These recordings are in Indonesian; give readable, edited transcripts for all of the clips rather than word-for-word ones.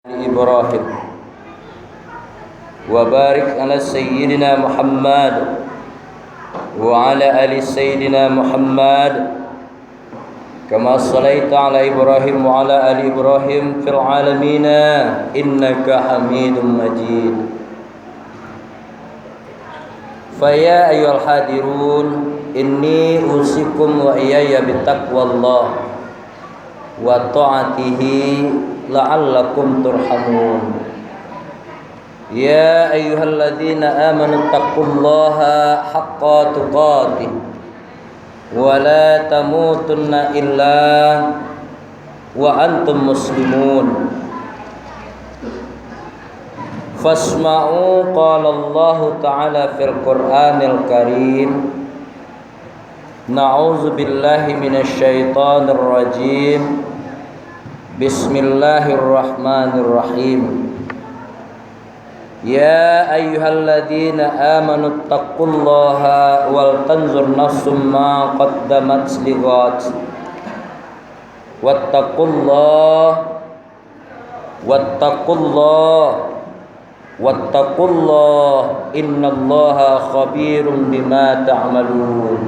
إبراهيم وبارك على سيدنا محمد وعلى آل سيدنا محمد كما صليت على إبراهيم وعلى آل إبراهيم في العالمين إنك حميد مجيد. فيا أيها الحاضرون إني أوصيكم وإياي بتقوى الله وطاعته لعلكم ترحمون. يا أيها الذين آمنوا اتقوا الله حق تقاته ولا تموتن إلا وأنتم مسلمون. فاسمعوا قال الله تعالى في القرآن الكريم: نعوذ بالله من الشيطان الرجيم. بسم الله الرحمن الرحيم. يا أيها الذين آمنوا اتقوا الله ولتنظر نفس ما قدمت لغد واتقوا الله إن الله خبير بما تعملون.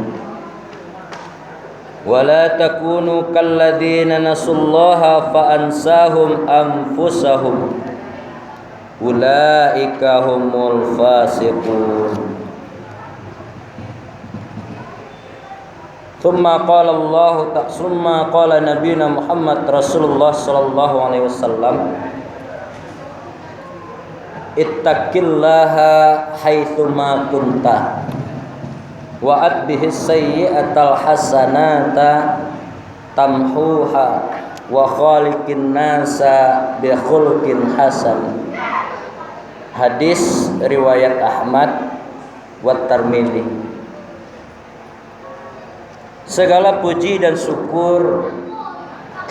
ولا تكونوا كالذين نسوا الله فأنساهم أنفسهم أولئك هم الفاسقون. ثم قال نبينا محمد رسول الله صلى الله عليه وسلم: ittaqillaha haitsuma kunta wa atbihis sayyi'atal hasanata tamhuha wa khaliqin nasa bi khuluqin hasan. Hadis riwayat Ahmad wa Tirmidzi. Segala puji dan syukur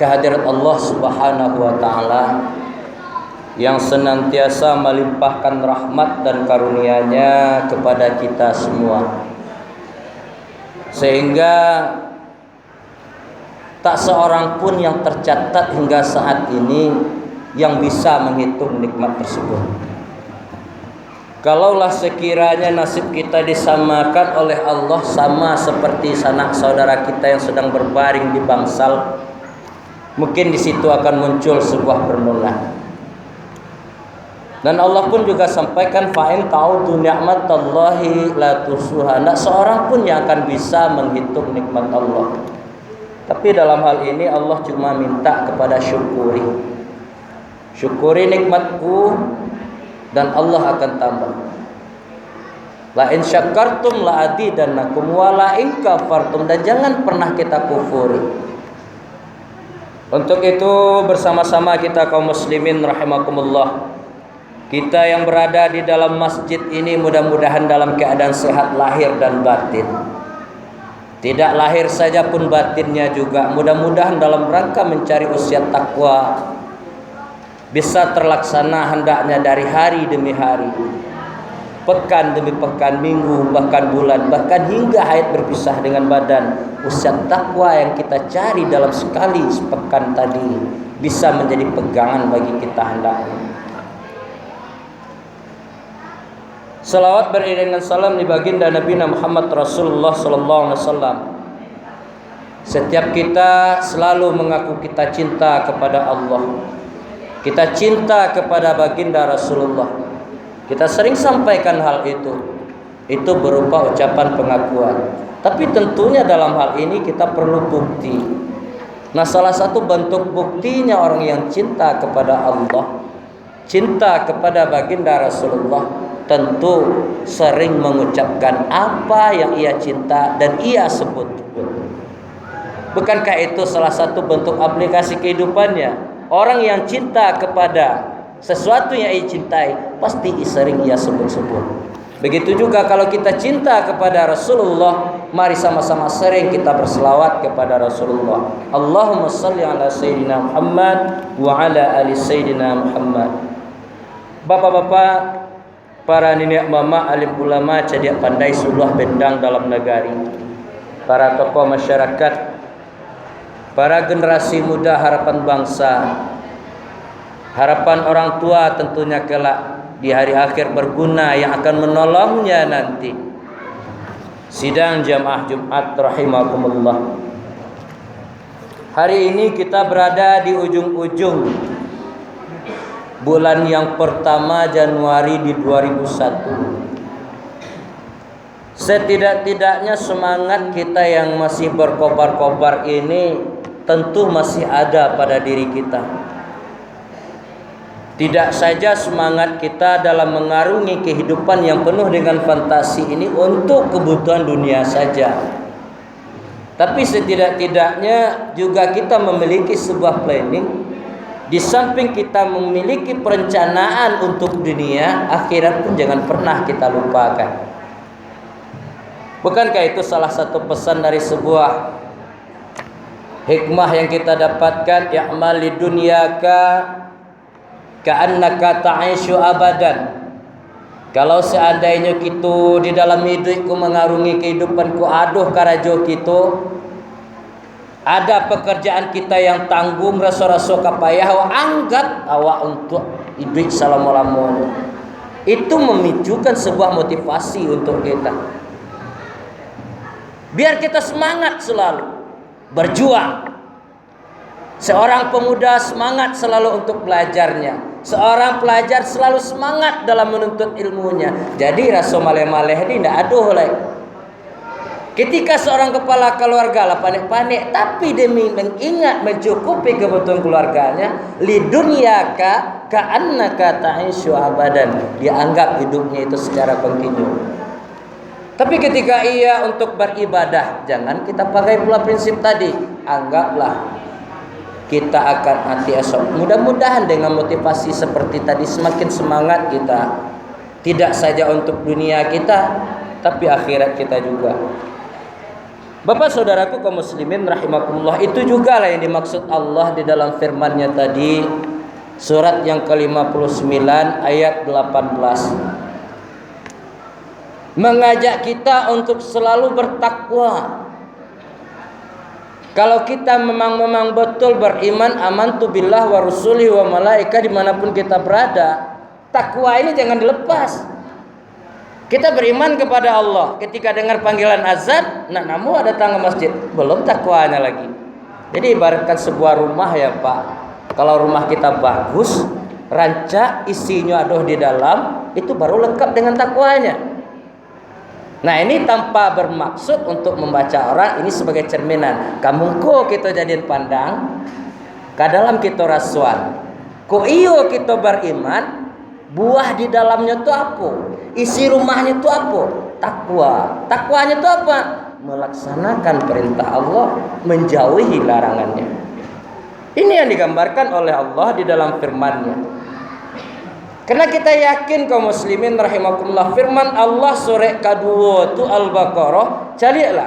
kehadirat Allah Subhanahu wa taala yang senantiasa melimpahkan rahmat dan karunia-Nya kepada kita semua, sehingga tak seorang pun yang tercatat hingga saat ini yang bisa menghitung nikmat tersebut. Kalaulah sekiranya nasib kita disamakan oleh Allah sama seperti sanak saudara kita yang sedang berbaring di bangsal, mungkin di situ akan muncul sebuah permulaan. Dan Allah pun juga sampaikan, fa'in ta'udu ni'matallahi la tusuha. Tidak seorang pun yang akan bisa menghitung nikmat Allah. Tapi dalam hal ini Allah cuma minta kepada syukuri. Syukuri nikmatku dan Allah akan tambah. La in syakartum la azidannakum wa la in kafartum. Dan jangan pernah kita kufuri. Untuk itu bersama-sama kita kaum muslimin rahimakumullah, kita yang berada di dalam masjid ini mudah-mudahan dalam keadaan sehat lahir dan batin. Tidak lahir saja pun batinnya juga. Mudah-mudahan dalam rangka mencari usia takwa bisa terlaksana hendaknya dari hari demi hari, pekan demi pekan, minggu, bahkan bulan, bahkan hingga hayat berpisah dengan badan. Usia takwa yang kita cari dalam sekali sepekan tadi bisa menjadi pegangan bagi kita hendaknya. Salawat beriringan salam di baginda Nabi Muhammad Rasulullah sallallahu alaihi wasallam. Setiap kita selalu mengaku kita cinta kepada Allah. Kita cinta kepada baginda Rasulullah. Kita sering sampaikan hal itu. Itu berupa ucapan pengakuan. Tapi tentunya dalam hal ini kita perlu bukti. Nah, salah satu bentuk buktinya orang yang cinta kepada Allah, cinta kepada baginda Rasulullah, tentu sering mengucapkan apa yang ia cinta dan ia sebut. Bukankah itu salah satu bentuk aplikasi kehidupannya? Orang yang cinta kepada sesuatu yang ia cintai pasti sering ia sebut-sebut. Begitu juga kalau kita cinta kepada Rasulullah, mari sama-sama sering kita berselawat kepada Rasulullah. Allahumma salli ala Sayyidina Muhammad wa ala ali Sayyidina Muhammad. Bapak-bapak, para nenek mama, alim ulama, cadiak pandai suluh bendang dalam negari, para tokoh masyarakat, para generasi muda harapan bangsa, Harapan orang tua tentunya kelak di hari akhir berguna yang akan menolongnya nanti. Sidang jamaah Jumat rahimakumullah. Hari ini kita berada di ujung-ujung bulan yang pertama Januari di 2001. Setidak-tidaknya semangat kita yang masih berkobar-kobar ini tentu masih ada pada diri kita. Tidak saja semangat kita dalam mengarungi kehidupan yang penuh dengan fantasi ini untuk kebutuhan dunia saja, tapi setidak-tidaknya juga kita memiliki sebuah planning. Di samping kita memiliki perencanaan untuk dunia, akhirat pun jangan pernah kita lupakan. Bukankah itu salah satu pesan dari sebuah hikmah yang kita dapatkan? Ya'mal lidunyaka ka'annaka ta'ishu abadan. Kalau seandainya kita di dalam hidupku mengarungi kehidupanku, aduh karajo kita, ada pekerjaan kita yang tanggung, rasa-rasa kapayah, anggap awak untuk hidup selama-lamanya. Itu memicukan sebuah motivasi untuk kita. Biar kita semangat selalu berjuang. Seorang pemuda semangat selalu untuk belajarnya. Seorang pelajar selalu semangat dalam menuntut ilmunya. Jadi rasa maleh-maleh ini tidak aduh lagi. Ketika seorang kepala keluarga lah panik-panik, tapi demi mengingat mencukupi kebutuhan keluarganya, lidunyaka ka'annaka ta'ishu abadan. Dia anggap hidupnya itu secara kontinu. Tapi ketika ia untuk beribadah, jangan kita pakai pula prinsip tadi. Anggaplah kita akan mati esok. Mudah-mudahan dengan motivasi seperti tadi semakin semangat kita. Tidak saja untuk dunia kita, tapi akhirat kita juga. Bapak saudaraku kaum muslimin rahimakumullah, itu juga lah yang dimaksud Allah di dalam firman-Nya tadi, surat yang ke-59 ayat 18. Mengajak kita untuk selalu bertakwa. Kalau kita memang betul beriman, amantu billah wa rusuli wa malaika, dimanapun kita berada, takwa ini jangan dilepas. Kita beriman kepada Allah, ketika dengar panggilan azan, namu datang ke masjid, belum takwanya lagi. Jadi ibaratkan sebuah rumah ya Pak, kalau rumah kita bagus, rancak isinya aduh di dalam, itu baru lengkap dengan takwanya. Nah ini tanpa bermaksud untuk membaca orang ini sebagai cerminan. Kamu ko kita jadiin pandang, ke dalam kita rasuan. Ko iyo kita beriman, buah di dalamnya itu apa? Isi rumahnya itu apa? Takwa. Takwanya itu apa? Melaksanakan perintah Allah, menjauhi larangannya. Ini yang digambarkan oleh Allah di dalam firman-Nya. Karena kita yakin kaum muslimin rahimakumullah, firman Allah surah kedua itu Al-Baqarah, carilah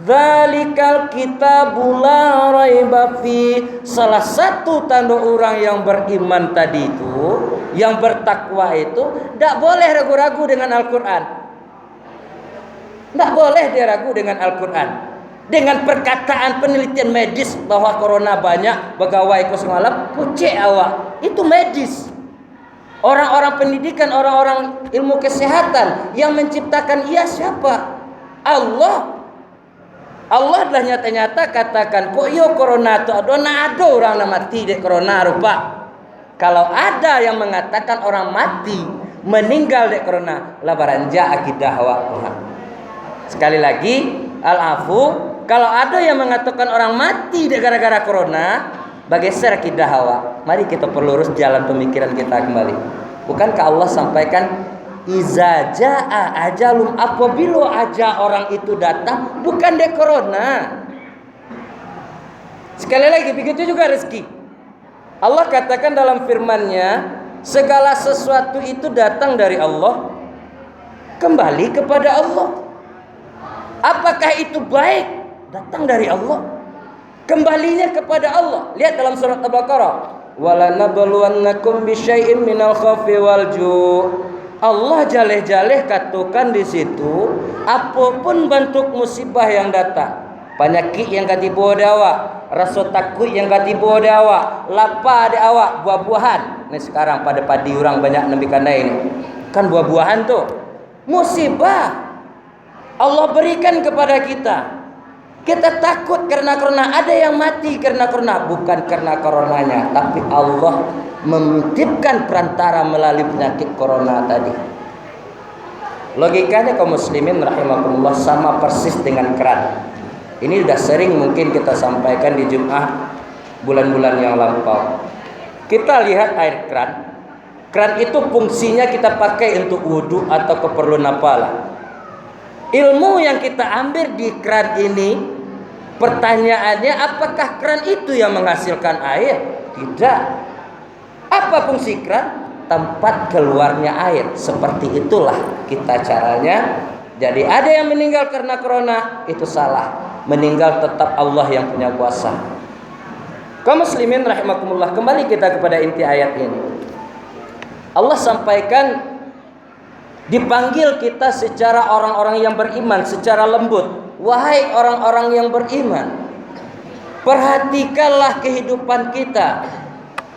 dzalikal kitabul la raiba fi. Salah satu tanda orang yang beriman tadi itu, yang bertakwa itu, tidak boleh ragu-ragu dengan Al-Quran. Tidak boleh dia ragu dengan Al-Quran. Dengan perkataan penelitian medis bahwa corona banyak, pegawai semalam, pucek awak, itu medis. Orang-orang pendidikan, orang-orang ilmu kesehatan yang menciptakan ia siapa? Allah. Allah adalah nyata-nyata katakan, kok yo corona tu ada orang mati di corona rupa. Kalau ada yang mengatakan orang mati meninggal di corona, la baranja akidah awak Tuhan. Sekali lagi, al-afu, kalau ada yang mengatakan orang mati gara-gara corona, bergeser akidah awak. Mari kita perlurus jalan pemikiran kita kembali. Bukankah Allah sampaikan iza jaa ajalum, apabila aja orang itu datang bukan de corona. Sekali lagi begitu juga rezeki. Allah katakan dalam firman-Nya, segala sesuatu itu datang dari Allah, kembali kepada Allah. Apakah itu baik? Datang dari Allah, kembalinya kepada Allah. Lihat dalam surat Al-Baqarah, walanabluwannakum bisyai'im minal khaufi wal ju'. Allah jaleh-jaleh katakan di situ, apapun bentuk musibah yang datang, penyakit yang katipu dawa, rasa takut yang katiba di awak, lapar di awak, buah-buahan. Ini sekarang pada padi orang banyak nabi kandai ini. Kan buah-buahan tuh musibah Allah berikan kepada kita. Kita takut karena ada yang mati karena bukan karena coronanya, tapi Allah menitipkan perantara melalui penyakit corona tadi. Logikanya kaum muslimin rahimakumullah sama persis dengan keran. Ini sudah sering mungkin kita sampaikan di Jumat bulan-bulan yang lampau. Kita lihat air keran. Keran itu fungsinya kita pakai untuk wudhu atau keperluan apalah. Ilmu yang kita ambil di keran ini, pertanyaannya apakah keran itu yang menghasilkan air? Tidak. Apa fungsi keran? Tempat keluarnya air. Seperti itulah kita caranya. Jadi ada yang meninggal karena corona, itu salah. Meninggal tetap Allah yang punya kuasa. Kaum muslimin rahimakumullah, kembali kita kepada inti ayat ini. Allah sampaikan, dipanggil kita secara orang-orang yang beriman, secara lembut. Wahai orang-orang yang beriman, perhatikanlah kehidupan kita.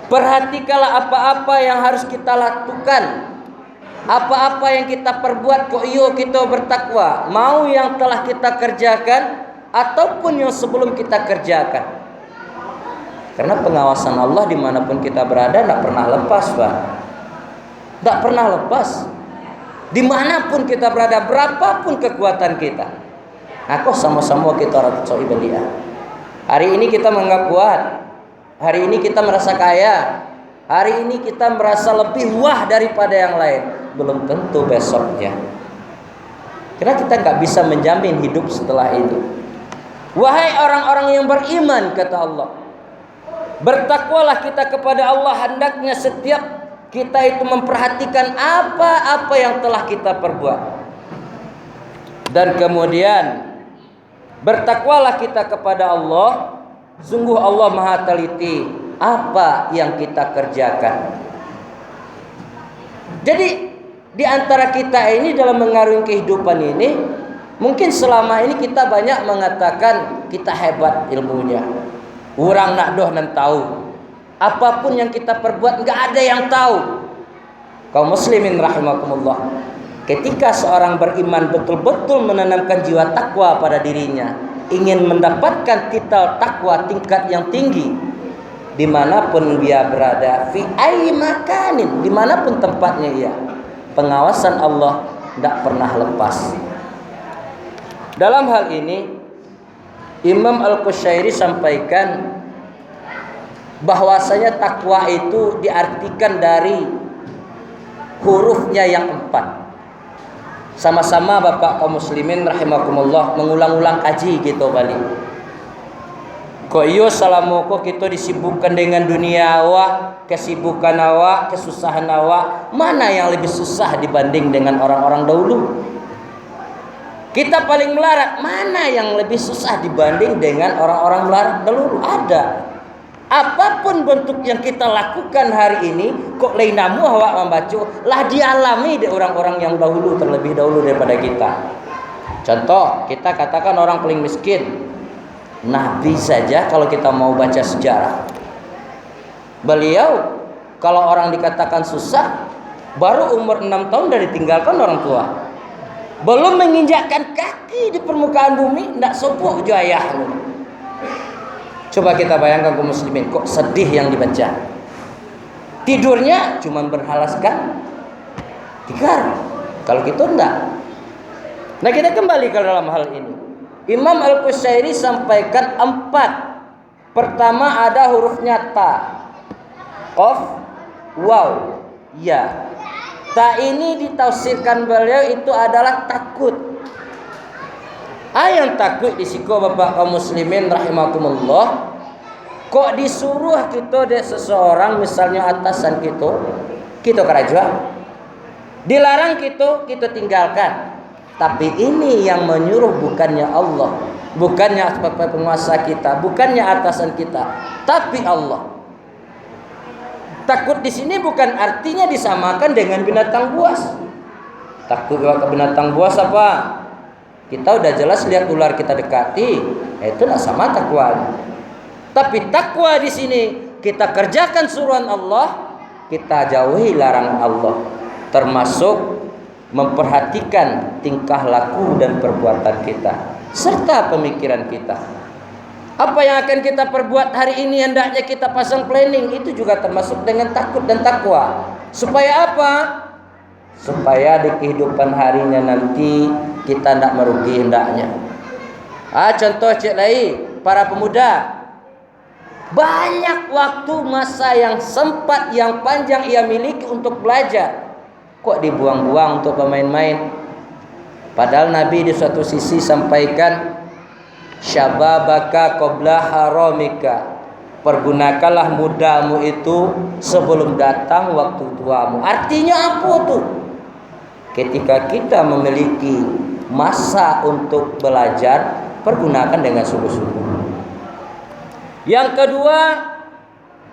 Perhatikanlah apa-apa yang harus kita lakukan, apa-apa yang kita perbuat. Kok iyo kita bertakwa, mau yang telah kita kerjakan ataupun yang sebelum kita kerjakan. Karena pengawasan Allah dimanapun kita berada tidak pernah lepas, Pak. Tidak pernah lepas. Dimanapun kita berada, berapapun kekuatan kita. Aku sama-sama kita orang ibadah. Hari ini kita menganggap kuat. Hari ini kita merasa kaya. Hari ini kita merasa lebih wah daripada yang lain. Belum tentu besoknya. Karena kita nggak bisa menjamin hidup setelah itu. Wahai orang-orang yang beriman, kata Allah, bertakwalah kita kepada Allah. Hendaknya setiap kita itu memperhatikan apa-apa yang telah kita perbuat. Dan kemudian bertakwalah kita kepada Allah. Sungguh Allah Maha teliti apa yang kita kerjakan. Jadi di antara kita ini dalam mengarungi kehidupan ini, mungkin selama ini kita banyak mengatakan kita hebat ilmunya. Orang nak doh nan tahu. Apapun yang kita perbuat enggak ada yang tahu. Kaum muslimin rahimakumullah, ketika seorang beriman betul-betul menanamkan jiwa takwa pada dirinya, ingin mendapatkan titel takwa tingkat yang tinggi, dimanapun dia berada, fi ayyi makanin, dimanapun tempatnya ia, pengawasan Allah tidak pernah lepas. Dalam hal ini Imam Al-Qushairi sampaikan bahwasanya takwa itu diartikan dari hurufnya yang 4. Sama-sama Bapak kaum muslimin rahimakumullah mengulang-ulang kaji gitu balik. Kok iyo salamoko kita disibukkan dengan dunia awak, kesibukan awak, kesusahan awak. Mana yang lebih susah dibanding dengan orang-orang dahulu? Kita paling melarat, mana yang lebih susah dibanding dengan orang-orang melarat dahulu? Ada. Apapun bentuk yang kita lakukan hari ini, kok lainamu awak membaca, lah dialami di orang-orang yang terlebih dahulu daripada kita. Contoh, kita katakan orang paling miskin, Nabi saja kalau kita mau baca sejarah, beliau kalau orang dikatakan susah, baru umur 6 tahun sudah ditinggalkan orang tua. Belum menginjakkan kaki di permukaan bumi, tidak sopok ayah. Coba kita bayangkan kaum muslimin, kok sedih yang dibaca. Tidurnya cuma berhalaskan tikar. Kalau gitu enggak. Nah, kita kembali ke dalam hal ini. Imam Al-Qushairi sampaikan 4. Pertama ada hurufnya ta, qaf, waw, ya. Ta ini ditafsirkan beliau itu adalah takut. Yang takut disiko Bapak kaum muslimin rahimakumullah, kok disuruh kita dari seseorang, misalnya atasan kita kerja, dilarang kita tinggalkan. Tapi ini yang menyuruh bukannya Allah, bukannya penguasa kita, bukannya atasan kita, tapi Allah. Takut di sini bukan artinya disamakan dengan binatang buas. Takut ke binatang buas apa? Kita udah jelas lihat ular kita dekati, itu tidak sama takwanya. Tapi takwa di sini kita kerjakan suruhan Allah, kita jauhi larangan Allah, termasuk memperhatikan tingkah laku dan perbuatan kita serta pemikiran kita. Apa yang akan kita perbuat hari ini hendaknya kita pasang planning, itu juga termasuk dengan takut dan takwa. Supaya apa? Supaya di kehidupan harinya nanti kita tidak merugi hendaknya. Contoh cek lagi, para pemuda, banyak waktu masa yang sempat, yang panjang ia miliki untuk belajar, kok dibuang-buang untuk bermain-main. Padahal Nabi di suatu sisi sampaikan, syababaka qabla haramika, pergunakanlah mudamu itu sebelum datang waktu tuamu. Artinya apa tuh? Ketika kita memiliki masa untuk belajar, pergunakan dengan sungguh-sungguh. Yang kedua,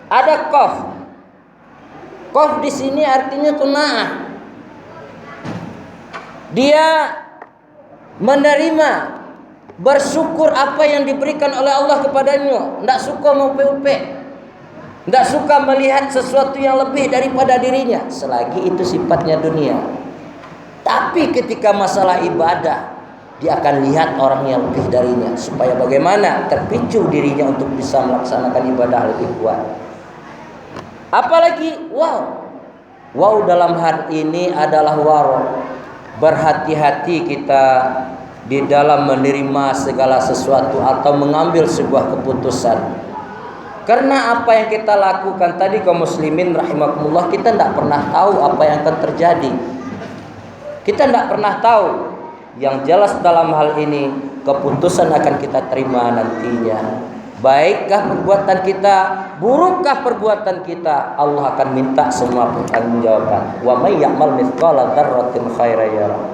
ada qaf. Qaf di sini artinya qanaah. Dia menerima, bersyukur apa yang diberikan oleh Allah kepadanya. Tidak suka mempe-upe, tidak suka melihat sesuatu yang lebih daripada dirinya, selagi itu sifatnya dunia. Tapi ketika masalah ibadah, dia akan lihat orang yang lebih darinya, supaya bagaimana terpicu dirinya untuk bisa melaksanakan ibadah lebih kuat. Apalagi wow dalam hal ini adalah waro. Berhati-hati kita di dalam menerima segala sesuatu atau mengambil sebuah keputusan. Karena apa yang kita lakukan tadi kaum muslimin rahimakumullah, kita tidak pernah tahu apa yang akan terjadi. Kita tidak pernah tahu. Yang jelas dalam hal ini, keputusan akan kita terima nantinya. Baikkah perbuatan kita, burukkah perbuatan kita, Allah akan minta semua pertanggungjawaban. Wa may ya'mal mithqala dzarratin khairan yarah.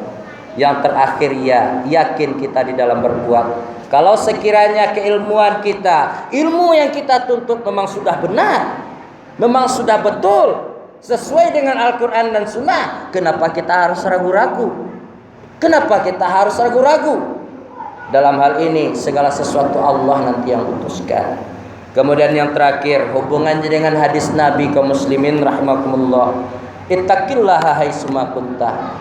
Yang terakhir, ya, yakin kita di dalam berbuat. Kalau sekiranya keilmuan kita, ilmu yang kita tuntut memang sudah benar, memang sudah betul, sesuai dengan Al-Quran dan Sunnah, kenapa kita harus ragu-ragu? Kenapa kita harus ragu-ragu? Dalam hal ini segala sesuatu Allah nanti yang putuskan. Kemudian yang terakhir, hubungannya dengan hadis Nabi kaum muslimin rahimakumullah. Ittaqillaha haitsuma kunta.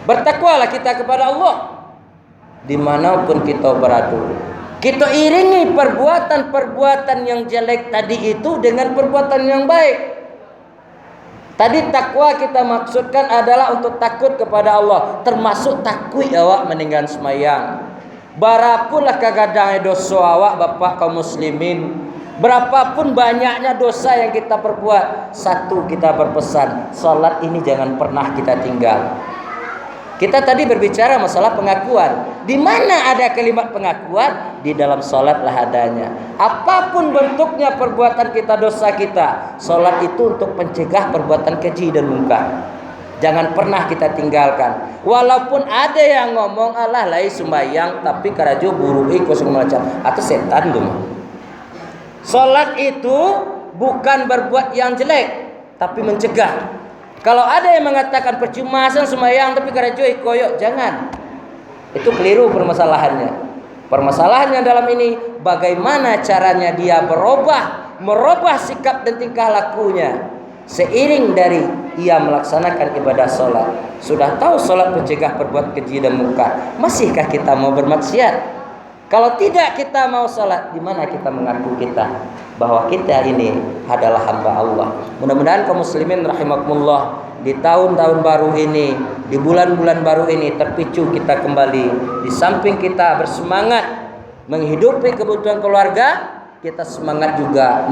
Bertakwalah kita kepada Allah dimanapun kita berada. Kita iringi perbuatan-perbuatan yang jelek tadi itu dengan perbuatan yang baik. Tadi takwa kita maksudkan adalah untuk takut kepada Allah, termasuk takut awak meninggal semayang. Barapunlah kagadangnya dosa awak bapak kaum muslimin, berapapun banyaknya dosa yang kita perbuat, satu kita berpesan, salat ini jangan pernah kita tinggal. Kita tadi berbicara masalah pengakuan. Di mana ada kalimat pengakuan? Di dalam salat lah adanya. Apapun bentuknya perbuatan kita, dosa kita, salat itu untuk mencegah perbuatan keji dan munkar. Jangan pernah kita tinggalkan. Walaupun ada yang ngomong Allah lai sembahyang tapi karajo buru ikut macam atau setan tuh. Salat itu bukan berbuat yang jelek, tapi mencegah. Kalau ada yang mengatakan percuma sembahyang tapi karajo koyok, jangan. Itu keliru permasalahannya. Permasalahannya dalam ini bagaimana caranya dia merubah sikap dan tingkah lakunya seiring dari ia melaksanakan ibadah solat. Sudah tahu solat mencegah perbuat keji dan munkar, masihkah kita mau bermaksiat? Kalau tidak kita mau solat, di mana kita mengaku kita bahwa kita ini adalah hamba Allah? Mudah-mudahan kaum muslimin rahimakumullah, di tahun-tahun baru ini, di bulan-bulan baru ini terpicu kita kembali. Di samping kita bersemangat menghidupi kebutuhan keluarga, kita semangat juga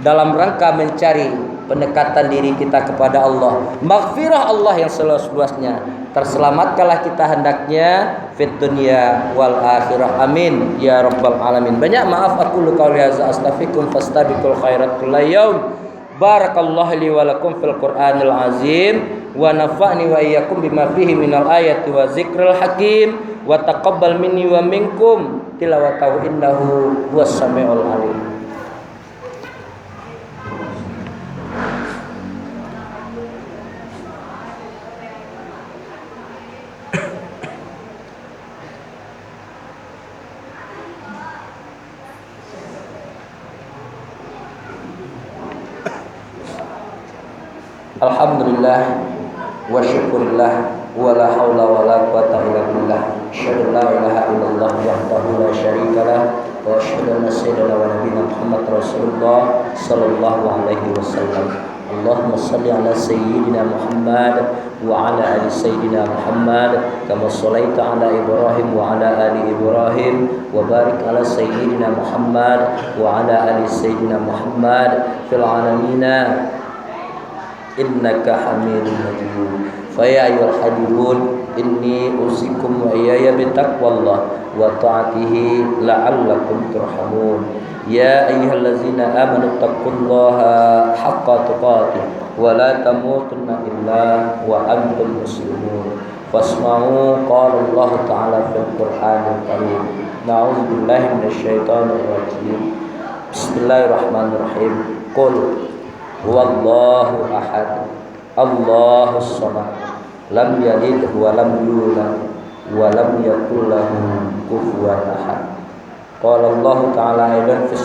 dalam rangka mencari pendekatan diri kita kepada Allah, maghfirah Allah yang seluas-luasnya. Terselamatkanlah kita hendaknya fit dunya wal akhirah, amin ya rabbal alamin. Banyak maaf aku qauli hadza astaghfirukum fastabiqul khairat kullayaum. Barakallahu li wa lakum fil Qur'anil azim wa nafa'ni wa iyyakum bima fihi minal ayati wa zikril hakim wa taqabbal minni wa minkum tilawatahu innahu huwas samiul alim. Alhamdulillah wa syukurillah wa la haula wa la quwata illa billah. Asyhadu an la ilaha illallah wahdahu la syarikalah wa asyhadu anna sayyidana wa nabiyana Muhammad Rasulullah sallallahu alaihi wasallam. Allahumma salli ala sayyidina Muhammad wa ala ali sayyidina Muhammad kama shallaita ala Ibrahim wa ala ali Ibrahim wa barik ala sayyidina Muhammad wa ala ali sayyidina Muhammad fil alamin innaka hamidun majid. Fa ya ayyuhal hadirun inni usikum wa iyaya bitaqwallah wa ta'atihi la'allakum turhamun. Ya ayyuhallazina amanu taqullaha haqqa tuqatih wa la tamutunna illa wa antum muslimun. Fasma'u qala Allah ta'ala fil Qur'anil Karim. Na'udzu billahi minasyaitonir rajim. Bismillahirrahmanirrahim. Qul huwallahu ahad, Allahus samad, lam yalid wa lam yulad wa lam yakul lahu kufuwan ahad. Qala Allah ta'ala aidan fi